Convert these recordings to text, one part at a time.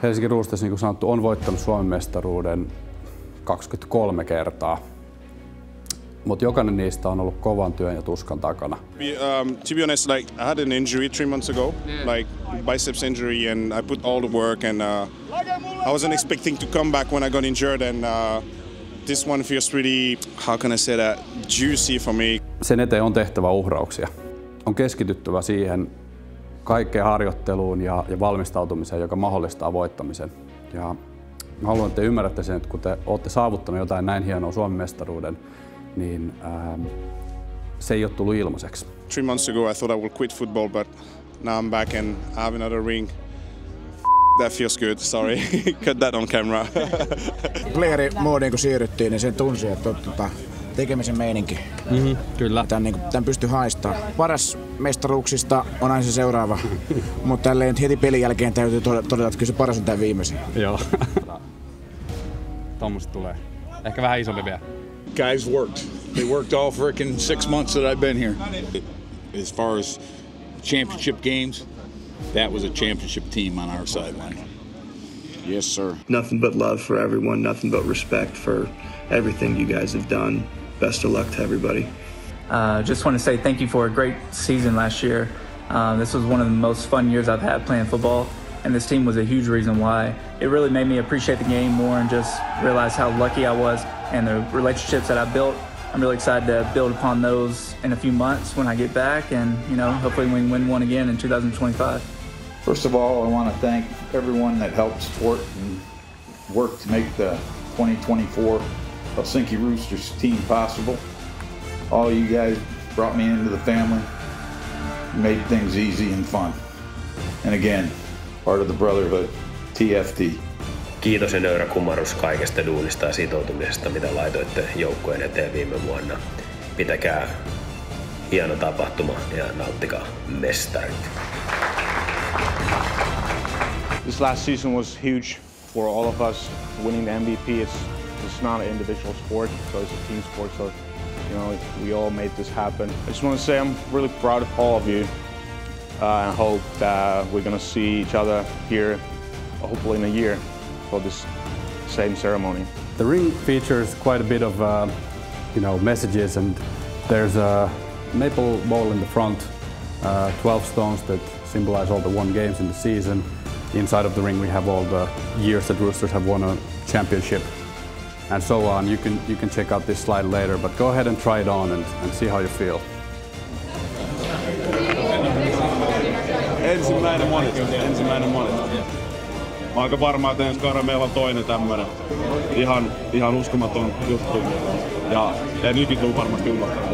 Helsingin Roosters, niin kuin sanottu, on voittanut Suomen mestaruuden 23 kertaa. Mutta jokainen niistä on ollut kovan työn ja tuskan takana. To be honest, like I had an injury 3 months ago, like biceps injury, and I put all the work, and I wasn't expecting to come back when I got injured, and this one feels really, how can I say that, juicy for me. Sen eteen on tehtävä uhrauksia. On keskityttävä siihen kaikkeen harjoitteluun ja valmistautumiseen, joka mahdollistaa voittamisen. Ja mä haluan, että te ymmärrätte sen, että kun te olette saavuttanut jotain näin hienoa Suomen mestaruuden, niin se ei ole tullut ilmaiseksi. 3 months ago I thought I would quit football, but now I'm back and I have another ring. That feels good, sorry. Cut that on camera. Playeri-moodiin kun siirryttiin, niin sen tunsi, että on tekemisen meininki. Kyllä. Tämän pystyy haistamaan. Paras mestaruuksista on aina se seuraava, mutta tälleen heti pelin jälkeen täytyy todeta, että kyllä se paras on tämä viimeisin. Joo. Tommosta tulee. Ehkä vähän isompi vielä. Guys worked. They worked all freaking 6 months that I've been here. As far as championship games, that was a championship team on our sideline. Yes, sir. Nothing but love for everyone, nothing but respect for everything you guys have done. Best of luck to everybody. Just want to say thank you for a great season last year. This was one of the most fun years I've had playing football, and this team was a huge reason why. It really made me appreciate the game more and just realize how lucky I was and the relationships that I built. I'm really excited to build upon those in a few months when I get back, and hopefully we can win one again in 2025. First of all, I want to thank everyone that helped support and worked to make the 2024 Helsinki Roosters team possible. All you guys brought me into the family, made things easy and fun. And again, part of the brotherhood, TFT. Kiitos ja nöyrä kumarus kaikesta duunista ja sitoutumisesta, mitä laitoitte joukkueen eteen viime vuonna. Pitäkää hieno tapahtuma ja nauttikaa mestarit. This last season was huge for all of us. Winning the MVP, it's not an individual sport, so it's a team sport. So, we all made this happen. I just want to say I'm really proud of all of you. I hope that we're gonna see each other here, hopefully in a year, for this same ceremony. The ring features quite a bit of, messages, and there's a maple bowl in the front, 12 stones that symbolize all the won games in the season. Inside of the ring we have all the years that Roosters have won a championship and so on. You can check out this slide later, but go ahead and try it on and see how you feel. Ensimmäinen monet. Mä oon aika varma, että ensi kaudella meillä on toinen tämmönen ihan uskomaton juttu. Ja ei nytkin tuu varmasti yllättävää.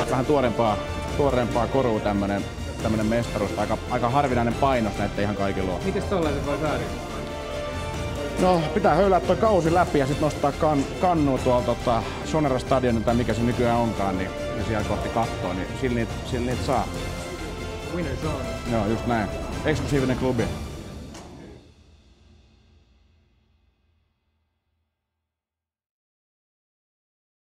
Vähän tuoreempaa korua tämmönen mestaruus. Aika harvinainen painos näitä ihan kaikilla on. Mites tollaisen voi saada? No, pitää höylää toi kausi läpi ja sitten nostaa kannua tuolta Sonera Stadionin tai mikä se nykyään onkaan, niin ja siellä kohti kattoa, niin sillä niitä saa. Winners on. Joo, just näin. Eksklusiivinen klubi.